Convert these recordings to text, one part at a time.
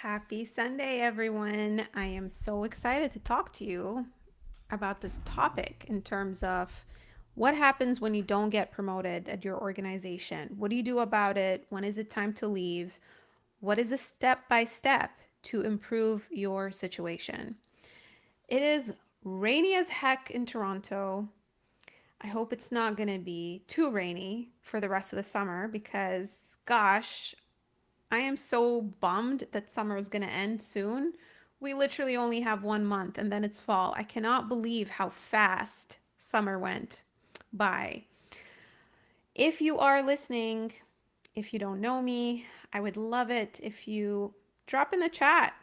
Happy Sunday, everyone. I am so excited to talk to you about this topic in terms of what happens when you don't get promoted at your organization. What do you do about it? When is it time to leave? What is the step by step to improve your situation? It is rainy as heck in Toronto. I hope it's not going to be too rainy for the rest of the summer because, gosh, I am so bummed that summer is going to end soon. We literally only have 1 month and then it's fall. I cannot believe how fast summer went by. If you are listening, if you don't know me, I would love it if you drop in the chat.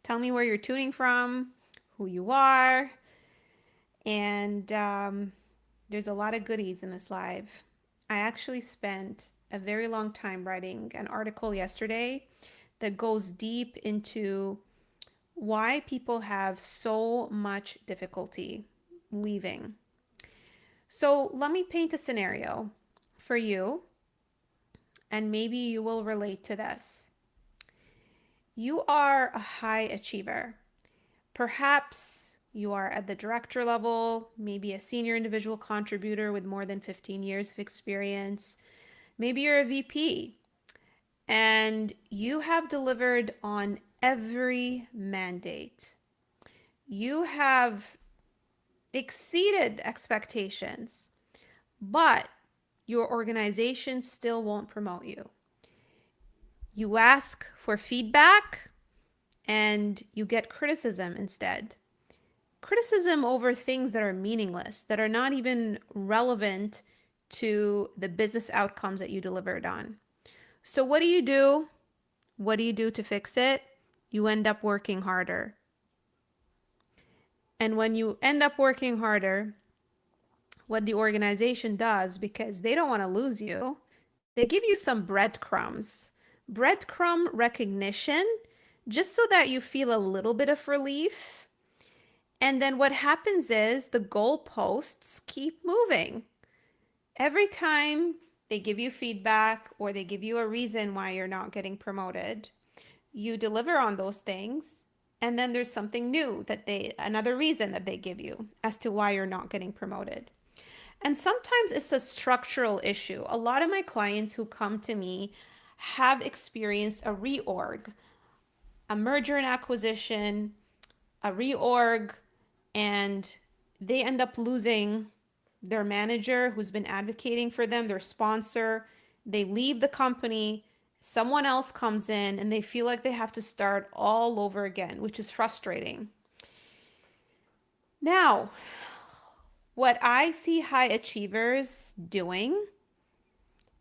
Tell me where you're tuning from, who you are, and there's a lot of goodies in this live. I actually spent a very long time writing an article yesterday that goes deep into why people have so much difficulty leaving. So let me paint a scenario for you, and maybe you will relate to this. You are a high achiever. Perhaps you are at the director level, maybe a senior individual contributor with more than 15 years of experience. Maybe you're a VP and you have delivered on every mandate. You have exceeded expectations, but your organization still won't promote you. You ask for feedback and you get criticism instead. Criticism over things that are meaningless, that are not even relevant to the business outcomes that you delivered on. So what do you do? What do you do to fix it? You end up working harder. And when you end up working harder, what the organization does, because they don't want to lose you, they give you some breadcrumbs, breadcrumb recognition, just so that you feel a little bit of relief. And then what happens is the goalposts keep moving. Every time they give you feedback or they give you a reason why you're not getting promoted, you deliver on those things. And then there's something new another reason that they give you as to why you're not getting promoted. And sometimes it's a structural issue. A lot of my clients who come to me have experienced a reorg, a merger and acquisition, a reorg, and they end up losing their manager who's been advocating for them, their sponsor. They leave the company, someone else comes in, and they feel like they have to start all over again, which is frustrating. Now, what I see high achievers doing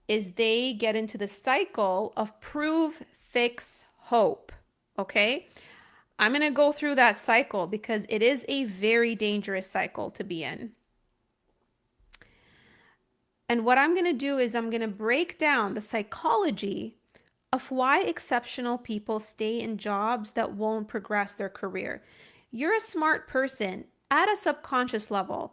is they get into the cycle of prove, fix, hope. Okay? I'm going to go through that cycle because it is a very dangerous cycle to be in. And what I'm going to do is I'm going to break down the psychology of why exceptional people stay in jobs that won't progress their career. You're a smart person at a subconscious level.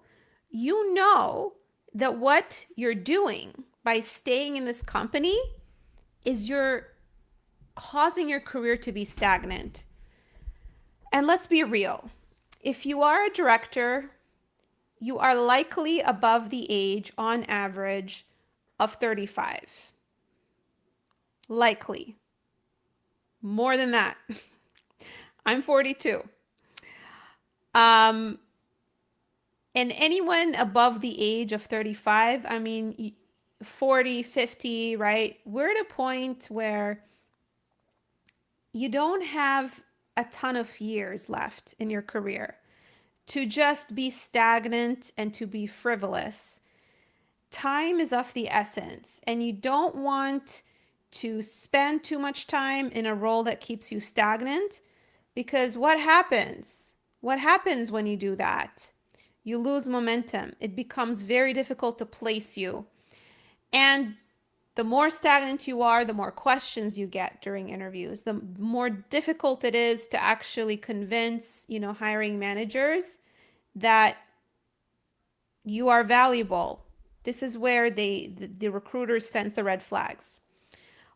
You know that what you're doing by staying in this company is you're causing your career to be stagnant. And let's be real. If you are a director, you are likely above the age on average of 35. Likely. More than that. I'm 42. And anyone above the age of 35, I mean, 40, 50, right? We're at a point where you don't have a ton of years left in your career to just be stagnant and to be frivolous. Time is of the essence, and you don't want to spend too much time in a role that keeps you stagnant, because what happens? What happens when you do that? You lose momentum. It becomes very difficult to place you. And the more stagnant you are, the more questions you get during interviews, the more difficult it is to actually convince, hiring managers that you are valuable. This is where the recruiters sense the red flags.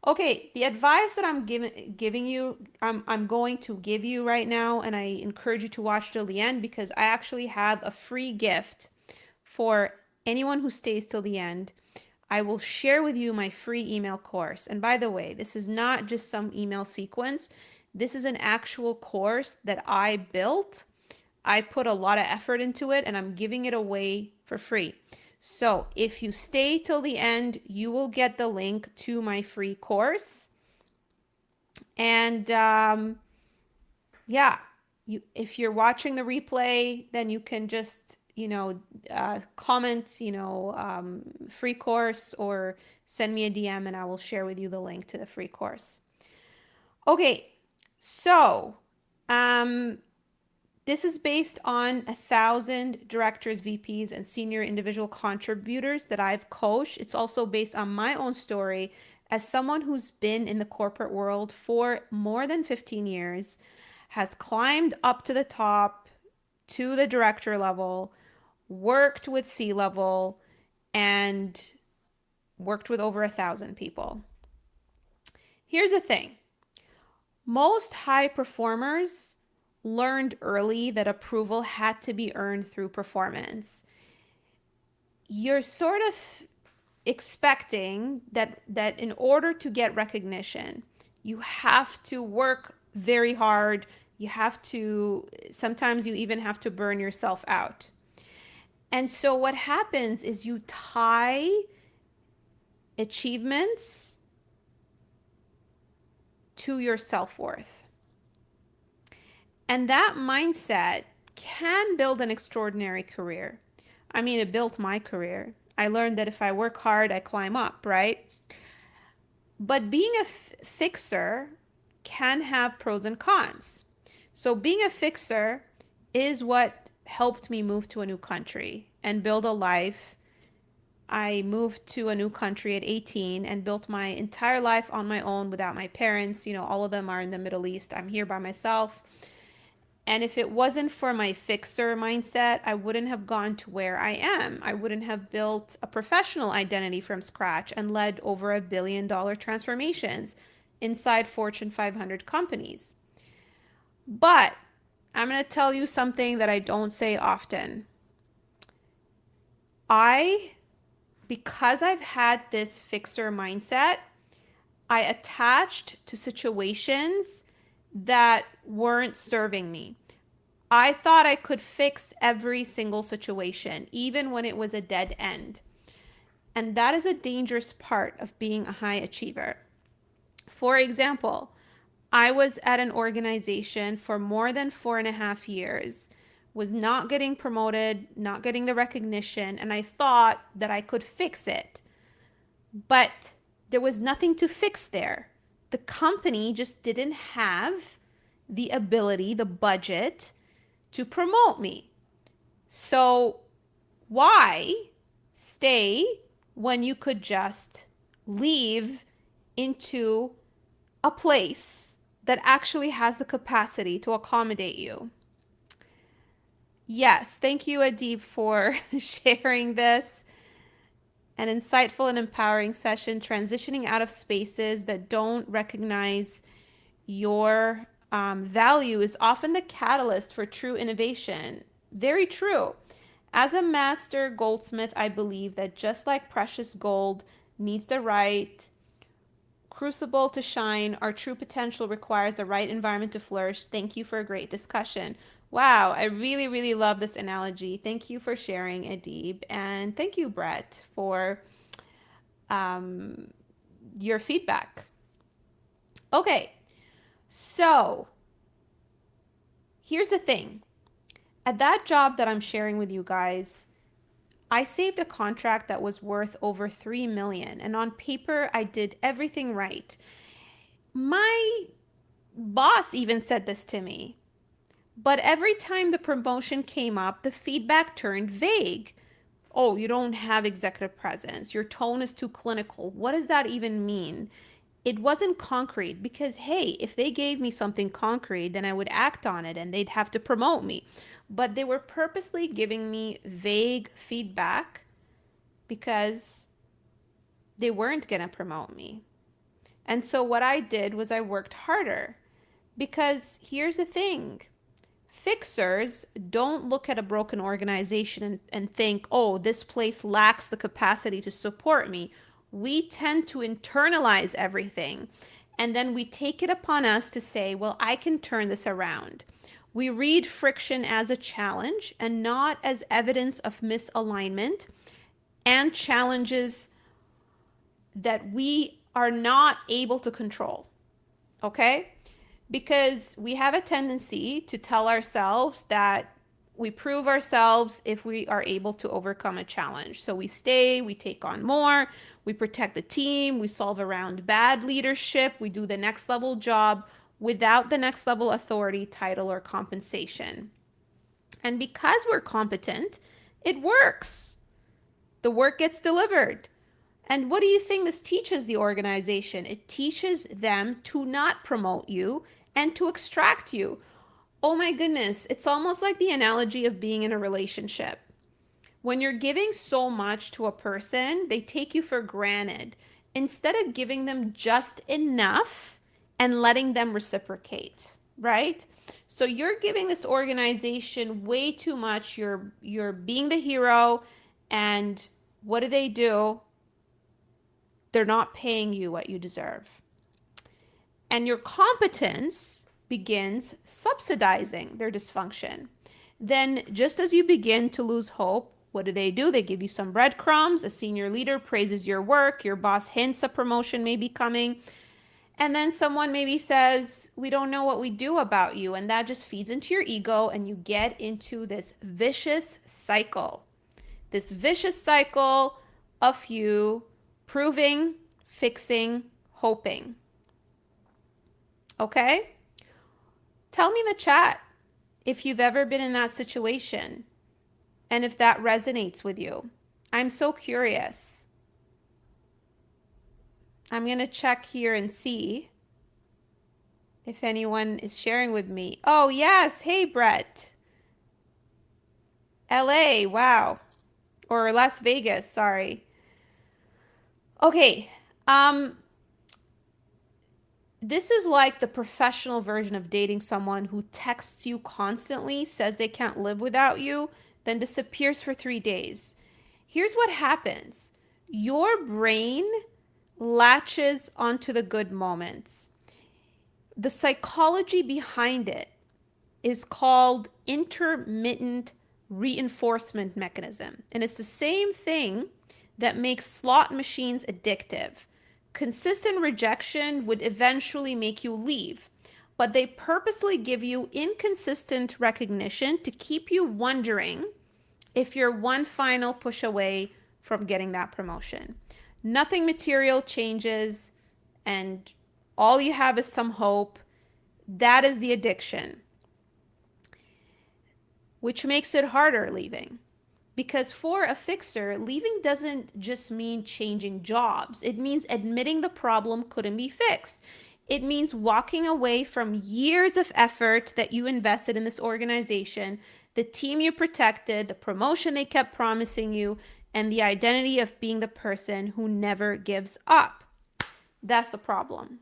Okay, the advice that giving you, I'm going to give you right now, and I encourage you to watch till the end because I actually have a free gift for anyone who stays till the end. I will share with you my free email course. And by the way, this is not just some email sequence. This is an actual course that I built. I put a lot of effort into it and I'm giving it away for free. So if you stay till the end, you will get the link to my free course. And yeah, if you're watching the replay, then you can just, comment, free course or send me a DM and I will share with you the link to the free course. Okay, so um, this is based on 1,000 directors, VPs, and senior individual contributors that I've coached. It's also based on my own story as someone who's been in the corporate world for more than 15 years, has climbed up to the top to the director level, worked with C-level, and worked with over 1,000 people. Here's the thing. Most high performers learned early that approval had to be earned through performance. You're sort of expecting that in order to get recognition, you have to work very hard. You have to, sometimes you even have to burn yourself out. And so what happens is you tie achievements to your self-worth. And that mindset can build an extraordinary career. I mean, it built my career. I learned that if I work hard, I climb up, right? But being a fixer can have pros and cons. So being a fixer is what helped me move to a new country and build a life. I moved to a new country at 18 and built my entire life on my own without my parents. All of them are in the Middle East. I'm here by myself. And if it wasn't for my fixer mindset, I wouldn't have gone to where I am. I wouldn't have built a professional identity from scratch and led over $1 billion transformations inside Fortune 500 companies. But I'm going to tell you something that I don't say often. Because I've had this fixer mindset, I attached to situations that weren't serving me. I thought I could fix every single situation, even when it was a dead end. And that is a dangerous part of being a high achiever. For example, I was at an organization for more than 4.5 years, was not getting promoted, not getting the recognition, and I thought that I could fix it. But there was nothing to fix there. The company just didn't have the ability, the budget to promote me. So why stay when you could just leave into a place that actually has the capacity to accommodate you? Yes, thank you, Adib, for sharing this. An insightful and empowering session, transitioning out of spaces that don't recognize your value is often the catalyst for true innovation. Very true. As a master goldsmith, I believe that just like precious gold needs the right crucible to shine, our true potential requires the right environment to flourish. Thank you for a great discussion. Wow, I really, really love this analogy. Thank you for sharing, Adib. And thank you, Brett, for um, your feedback. Okay, so here's the thing. At that job that I'm sharing with you guys, I saved a contract that was worth over 3 million, and on paper I did everything right. My boss even said this to me. But every time the promotion came up, the feedback turned vague. Oh, you don't have executive presence. Your tone is too clinical. What does that even mean? It wasn't concrete because, hey, if they gave me something concrete, then I would act on it and they'd have to promote me. But they were purposely giving me vague feedback because they weren't going to promote me. And so what I did was I worked harder, because here's the thing. Fixers don't look at a broken organization and think, oh, this place lacks the capacity to support me. We tend to internalize everything. And then we take it upon us to say, well, I can turn this around. We read friction as a challenge and not as evidence of misalignment and challenges that we are not able to control. Okay? Because we have a tendency to tell ourselves that we prove ourselves if we are able to overcome a challenge. So we stay, we take on more, we protect the team, we solve around bad leadership, we do the next level job without the next level authority, title, or compensation. And because we're competent, it works. The work gets delivered. And what do you think this teaches the organization? It teaches them to not promote you and to extract you. Oh my goodness, it's almost like the analogy of being in a relationship. When you're giving so much to a person, they take you for granted instead of giving them just enough and letting them reciprocate, right? So you're giving this organization way too much. You're being the hero, and what do? They're not paying you what you deserve. And your competence begins subsidizing their dysfunction. Then, just as you begin to lose hope, what do? They give you some breadcrumbs. A senior leader praises your work. Your boss hints a promotion may be coming. And then someone maybe says, we don't know what we do about you. And that just feeds into your ego, and you get into this vicious cycle. This vicious cycle of you proving, fixing, hoping. Okay? Tell me in the chat if you've ever been in that situation and if that resonates with you. I'm so curious. I'm going to check here and see if anyone is sharing with me. Oh, yes. Hey, Brett. LA. Wow. Or Las Vegas. Sorry. Okay. This is like the professional version of dating someone who texts you constantly, says they can't live without you, then disappears for 3 days. Here's what happens. Your brain latches onto the good moments. The psychology behind it is called intermittent reinforcement mechanism. And it's the same thing that makes slot machines addictive. Consistent rejection would eventually make you leave, but they purposely give you inconsistent recognition to keep you wondering if you're one final push away from getting that promotion. Nothing material changes, and all you have is some hope. That is the addiction, which makes it harder leaving. Because for a fixer, leaving doesn't just mean changing jobs. It means admitting the problem couldn't be fixed. It means walking away from years of effort that you invested in this organization, the team you protected, the promotion they kept promising you, and the identity of being the person who never gives up. That's the problem.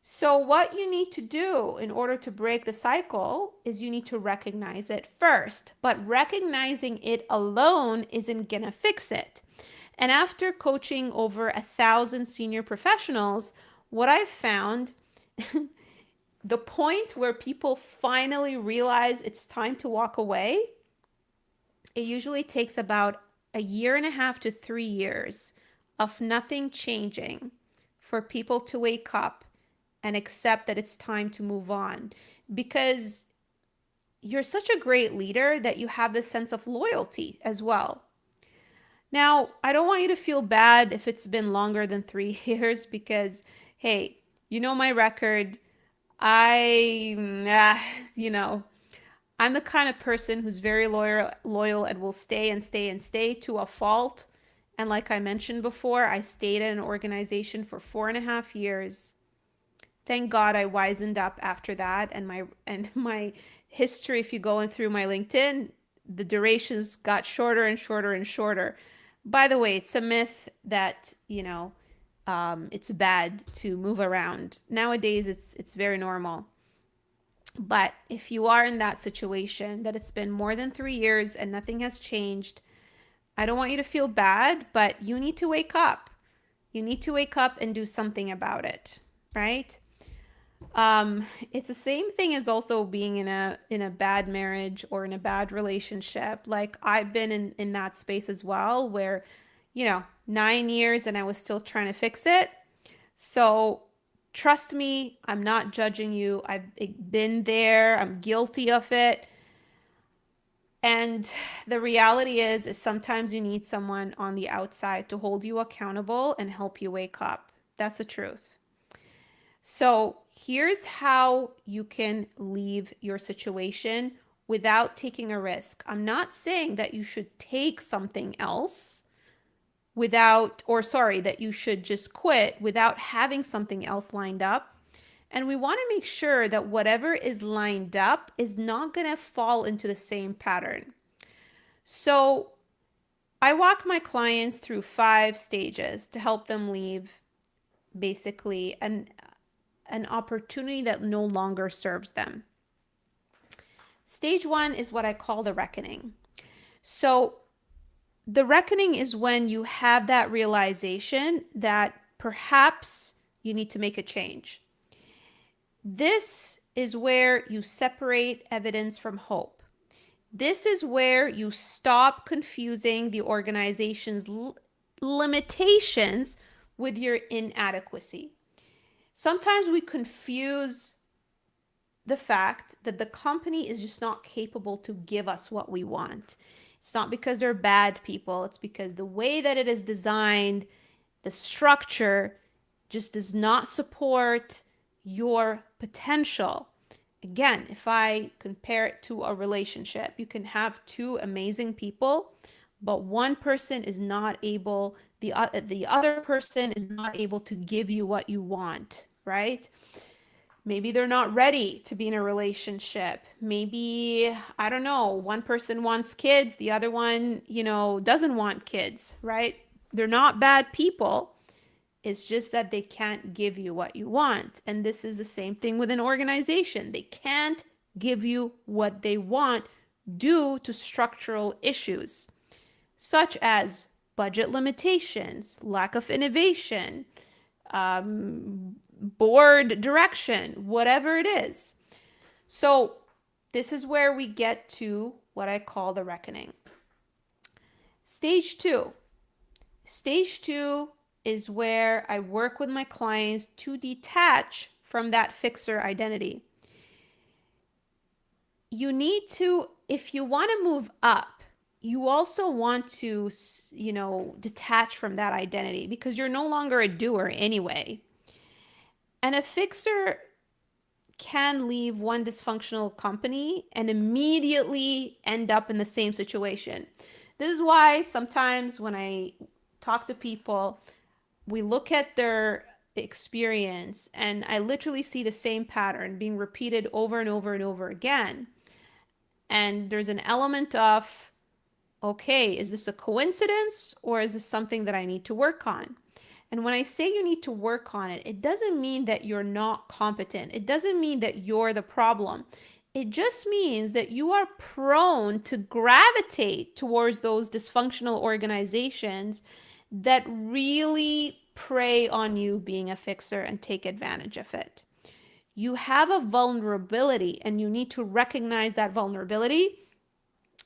So what you need to do in order to break the cycle is you need to recognize it first. But recognizing it alone isn't gonna fix it. And after coaching over 1,000 senior professionals, what I've found, the point where people finally realize it's time to walk away, it usually takes about 1.5 to 3 years of nothing changing for people to wake up and accept that it's time to move on, because you're such a great leader that you have this sense of loyalty as well. Now, I don't want you to feel bad if it's been longer than 3 years, because, hey, you know my record. You know, I'm the kind of person who's very loyal and will stay and stay and stay to a fault. And like I mentioned before, I stayed at an organization for 4.5 years. Thank God I wisened up after that, and my history, if you go through my LinkedIn, the durations got shorter and shorter and shorter. By the way, it's a myth that, it's bad to move around. Nowadays, it's very normal. But if you are in that situation that it's been more than 3 years and nothing has changed, I don't want you to feel bad, but you need to wake up. You need to wake up and do something about it, right? It's the same thing as also being in a bad marriage or in a bad relationship. Like I've been in that space as well, where 9 years and I was still trying to fix it. So trust me, I'm not judging you. I've been there. I'm guilty of it. And the reality is sometimes you need someone on the outside to hold you accountable and help you wake up. That's the truth. So here's how you can leave your situation without taking a risk. I'm not saying that you should take something else that you should just quit without having something else lined up. And we want to make sure that whatever is lined up is not going to fall into the same pattern. So I walk my clients through 5 stages to help them leave basically an opportunity that no longer serves them. Stage 1 is what I call the reckoning. So the reckoning is when you have that realization that perhaps you need to make a change. This is where you separate evidence from hope. This is where you stop confusing the organization's limitations with your inadequacy. Sometimes we confuse the fact that the company is just not capable to give us what we want. It's not because they're bad people. It's because the way that it is designed, the structure just does not support your potential. Again, if I compare it to a relationship, you can have 2 amazing people, but one person is not able, the other person is not able to give you what you want, right? Maybe they're not ready to be in a relationship. Maybe, I don't know, one person wants kids, the other one, doesn't want kids, right? They're not bad people. It's just that they can't give you what you want. And this is the same thing with an organization. They can't give you what they want due to structural issues, such as budget limitations, lack of innovation, board direction, whatever it is. So this is where we get to what I call the reckoning. Stage 2. Stage 2 is where I work with my clients to detach from that fixer identity. You need to, if you want to move up, you also want to, detach from that identity because you're no longer a doer anyway. And a fixer can leave one dysfunctional company and immediately end up in the same situation. This is why sometimes when I talk to people, we look at their experience and I literally see the same pattern being repeated over and over and over again. And there's an element of, okay, is this a coincidence or is this something that I need to work on? And when I say you need to work on it, it doesn't mean that you're not competent. It doesn't mean that you're the problem. It just means that you are prone to gravitate towards those dysfunctional organizations that really prey on you being a fixer and take advantage of it. You have a vulnerability and you need to recognize that vulnerability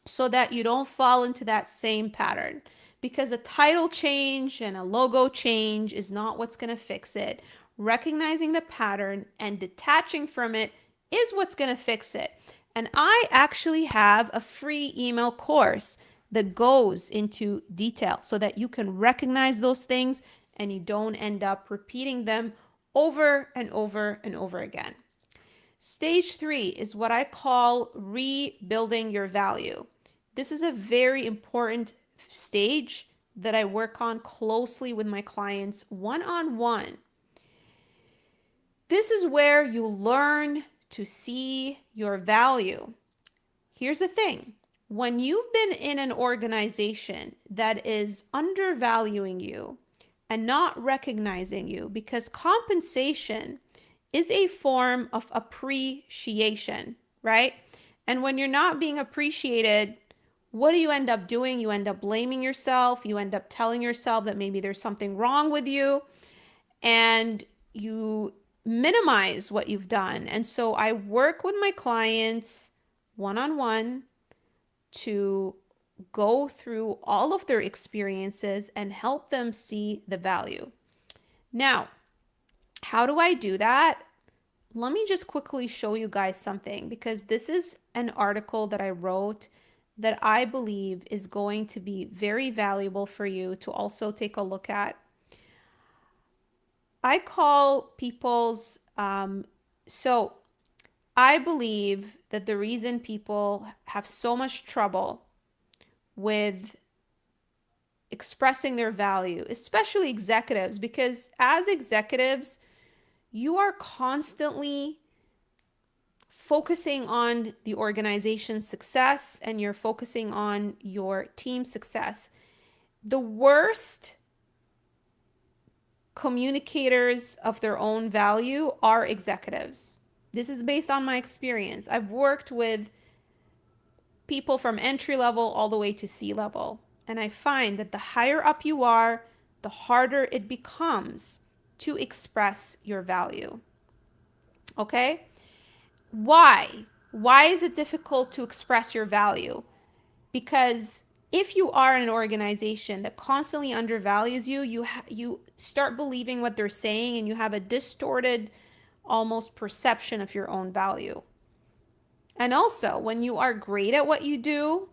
so that you don't fall into that same pattern. Because a title change and a logo change is not what's going to fix it. Recognizing the pattern and detaching from it is what's going to fix it. And I actually have a free email course that goes into detail so that you can recognize those things and you don't end up repeating them over and over and over again. Stage 3 is what I call rebuilding your value. This is a very important stage that I work on closely with my clients one-on-one. This is where you learn to see your value. Here's the thing. When you've been in an organization that is undervaluing you, and not recognizing you, because compensation is a form of appreciation, right? And when you're not being appreciated, what do you end up doing? You end up blaming yourself. You end up telling yourself that maybe there's something wrong with you, and you minimize what you've done. And so I work with my clients one on one to go through all of their experiences and help them see the value. Now, how do I do that? Let me just quickly show you guys something, because this is an article that I wrote that I believe is going to be very valuable for you to also take a look at. I call people's, so I believe that the reason people have so much trouble with expressing their value, especially executives, because as executives, you are constantly focusing on the organization's success and you're focusing on your team's success. The worst communicators of their own value are executives. This is based on my experience. I've worked with people from entry level all the way to C-level, and I find that the higher up you are, the harder it becomes to express your value. Okay? Why? Why is it difficult to express your value? Because if you are in an organization that constantly undervalues you, you start believing what they're saying, and you have a distorted, almost perception of your own value. And also, when you are great at what you do,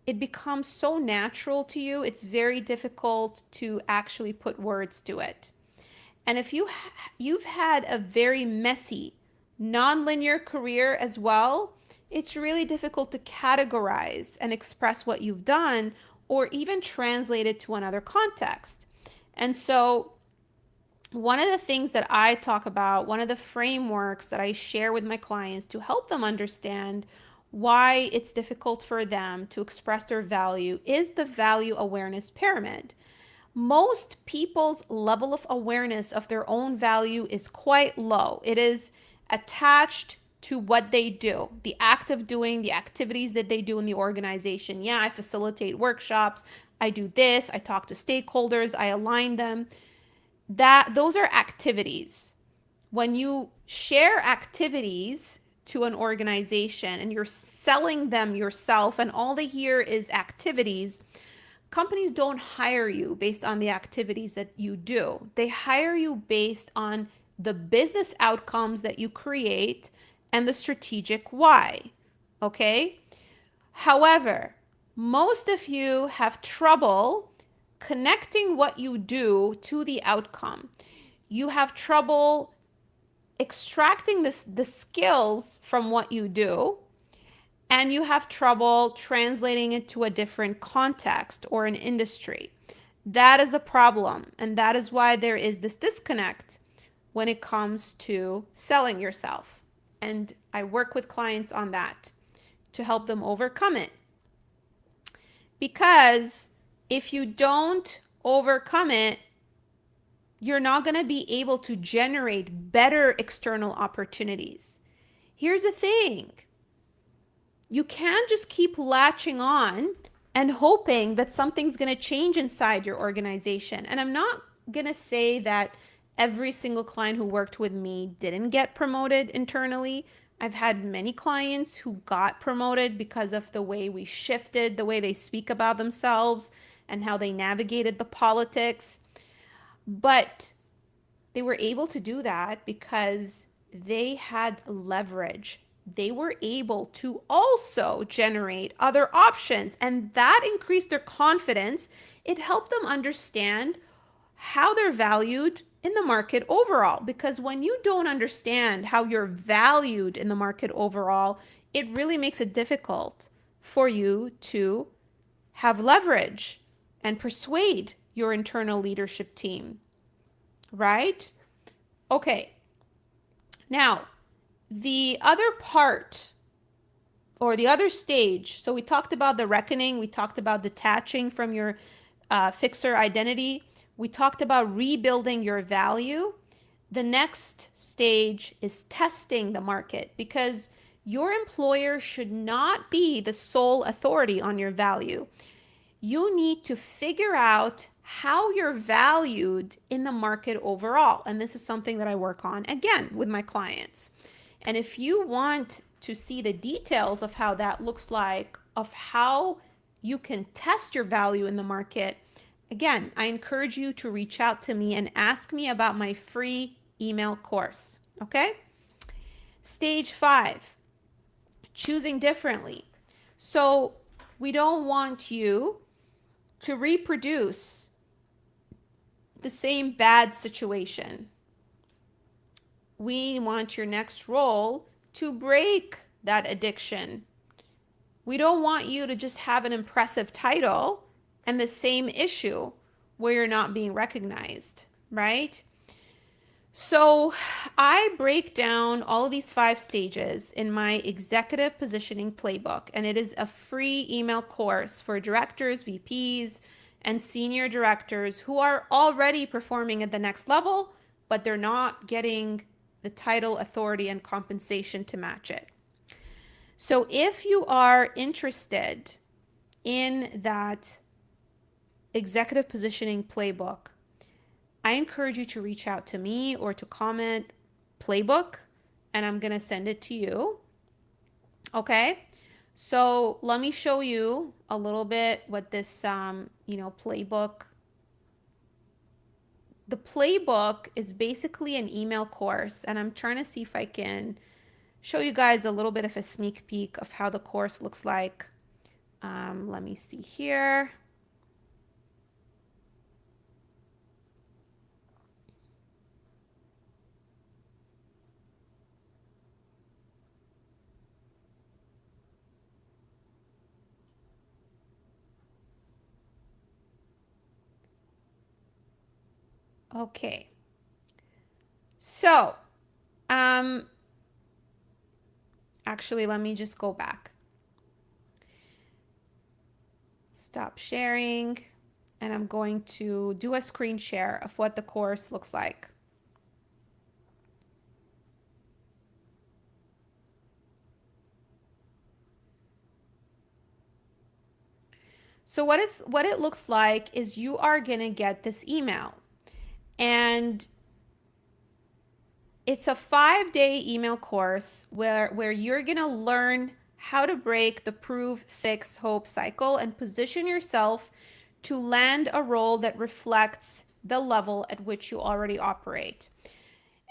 it becomes so natural to you, it's very difficult to actually put words to it. And if you've had a very messy, non-linear career as well, it's really difficult to categorize and express what you've done or even translate it to another context. And so one of the things that I talk about, one of the frameworks that I share with my clients to help them understand why it's difficult for them to express their value, is the value awareness pyramid. Most people's level of awareness of their own value is quite low. It is attached to what they do, the act of doing, the activities that they do in the organization. Yeah, I facilitate workshops, I do this, I talk to stakeholders, I align them. Those are activities. When you share activities to an organization and you're selling them yourself and all they hear is activities, companies don't hire you based on the activities that you do. They hire you based on the business outcomes that you create and the strategic why. Okay? However, most of you have trouble connecting what you do to the outcome. You have trouble extracting the skills from what you do, and you have trouble translating it to a different context or an industry. That is the problem, and that is why there is this disconnect when it comes to selling yourself. And I work with clients on that to help them overcome it. Because if you don't overcome it, you're not going to be able to generate better external opportunities. Here's the thing. You can't just keep latching on and hoping that something's going to change inside your organization. And I'm not going to say that every single client who worked with me didn't get promoted internally. I've had many clients who got promoted because of the way we shifted, the way they speak about themselves, and how they navigated the politics. But they were able to do that because they had leverage. They were able to also generate other options, and that increased their confidence. It helped them understand how they're valued in the market overall, because when you don't understand how you're valued in the market overall, it really makes it difficult for you to have leverage and persuade your internal leadership team, right? Okay. Now, the other part or the other stage, so we talked about the reckoning, we talked about detaching from your fixer identity. We talked about rebuilding your value. The next stage is testing the market, because your employer should not be the sole authority on your value. You need to figure out how you're valued in the market overall. And this is something that I work on again with my clients. And if you want to see the details of how that looks like, of how you can test your value in the market, again, I encourage you to reach out to me and ask me about my free email course. Okay? Stage 5, choosing differently. So we don't want you to reproduce the same bad situation. We want your next role to break that addiction. We don't want you to just have an impressive title and the same issue where you're not being recognized, right? So I break down all of these 5 stages in my executive positioning playbook, and it is a free email course for directors, VPs, and senior directors who are already performing at the next level, but they're not getting the title, authority, and compensation to match it. So if you are interested in that executive positioning playbook, I encourage you to reach out to me or to comment playbook, and I'm going to send it to you. Okay. So let me show you a little bit what this, playbook. The playbook is basically an email course, and I'm trying to see if I can show you guys a little bit of a sneak peek of how the course looks like. Let me see here. Okay. So, actually, let me just go back. Stop sharing, and I'm going to do a screen share of what the course looks like. So what it looks like is you are going to get this email, and it's a 5-day email course where you're going to learn how to break the prove, fix, hope cycle and position yourself to land a role that reflects the level at which you already operate.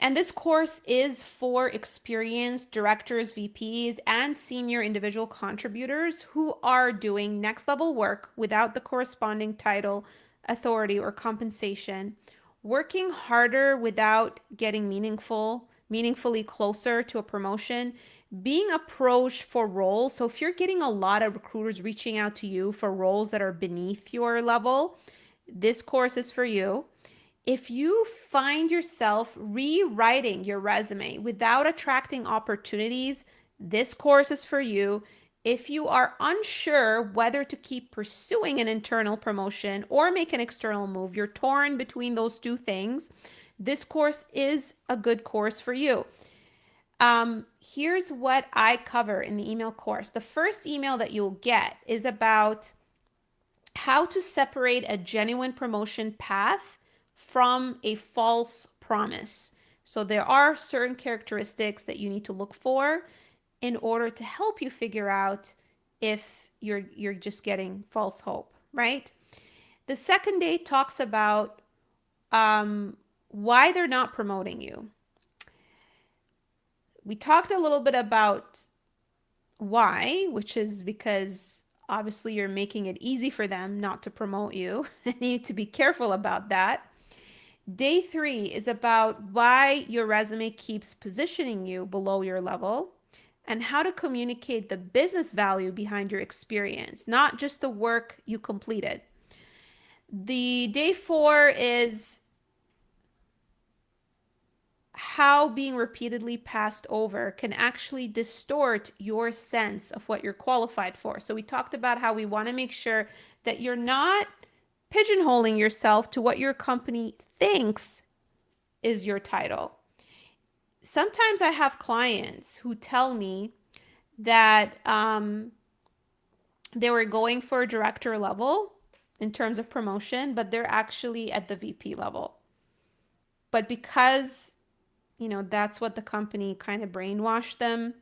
And this course is for experienced directors, VPs, and senior individual contributors who are doing next level work without the corresponding title, authority, or compensation, working harder without getting meaningfully closer to a promotion, being approached for roles. So if you're getting a lot of recruiters reaching out to you for roles that are beneath your level, this course is for you. If you find yourself rewriting your resume without attracting opportunities, this course is for you. If you are unsure whether to keep pursuing an internal promotion or make an external move, you're torn between those two things, this course is a good course for you. Here's what I cover in the email course. The first email that you'll get is about how to separate a genuine promotion path from a false promise. So there are certain characteristics that you need to look for in order to help you figure out if you're just getting false hope, right? The second day talks about why they're not promoting you. We talked a little bit about why, which is because obviously you're making it easy for them not to promote you. You need to be careful about that. Day 3 is about why your resume keeps positioning you below your level and how to communicate the business value behind your experience, not just the work you completed. The day 4 is how being repeatedly passed over can actually distort your sense of what you're qualified for. So we talked about how we want to make sure that you're not pigeonholing yourself to what your company thinks is your title. Sometimes I have clients who tell me that they were going for a director level in terms of promotion, but they're actually at the VP level. But because, that's what the company kind of brainwashed them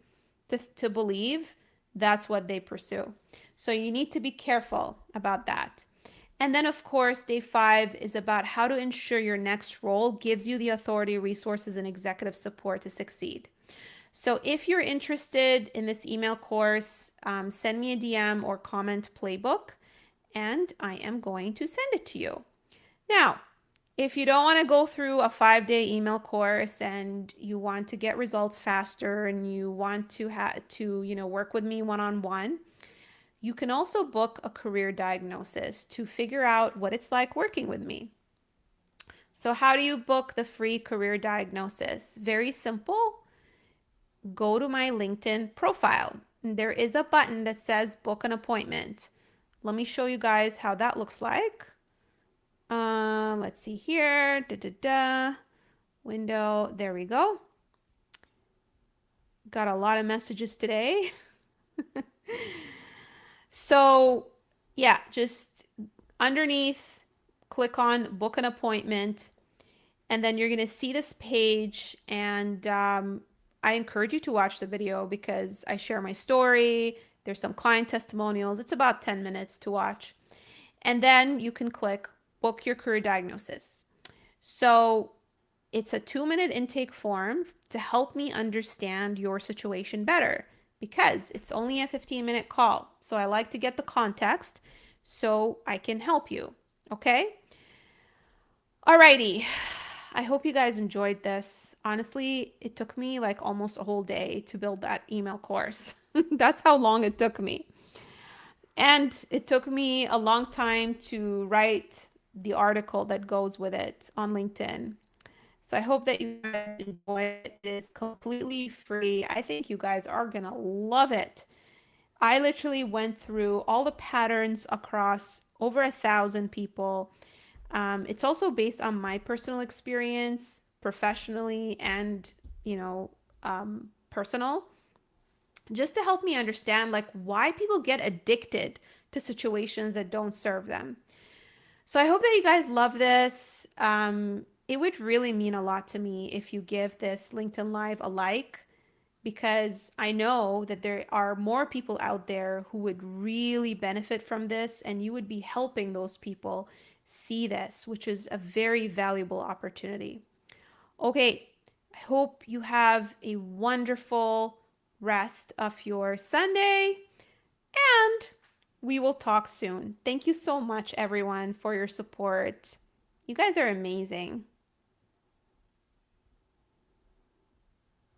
to believe, that's what they pursue. So you need to be careful about that. And then, of course, day 5 is about how to ensure your next role gives you the authority, resources, and executive support to succeed. So if you're interested in this email course, send me a DM or comment playbook, and I am going to send it to you. Now, if you don't want to go through a 5-day email course and you want to get results faster and you want to work with me one-on-one, you can also book a career diagnosis to figure out what it's like working with me. So how do you book the free career diagnosis? Very simple. Go to my LinkedIn profile. There is a button that says book an appointment. Let me show you guys how that looks like. Let's see here. Window. There we go. Got a lot of messages today. So, yeah, just underneath, click on book an appointment, and then you're going to see this page. And I encourage you to watch the video because I share my story. There's some client testimonials. It's about 10 minutes to watch. And then you can click book your career diagnosis. So it's a 2-minute intake form to help me understand your situation better because it's only a 15-minute call. So I like to get the context so I can help you. Okay? Alrighty. I hope you guys enjoyed this. Honestly, it took me like almost a whole day to build that email course. That's how long it took me. And it took me a long time to write the article that goes with it on LinkedIn. So I hope that you guys enjoy it. It is completely free. I think you guys are going to love it. I literally went through all the patterns across over 1,000 people. It's also based on my personal experience, professionally and, personal, just to help me understand like why people get addicted to situations that don't serve them. So I hope that you guys love this. It would really mean a lot to me if you give this LinkedIn Live a like, because I know that there are more people out there who would really benefit from this, and you would be helping those people see this, which is a very valuable opportunity. Okay, I hope you have a wonderful rest of your Sunday, and we will talk soon. Thank you so much, everyone, for your support. You guys are amazing.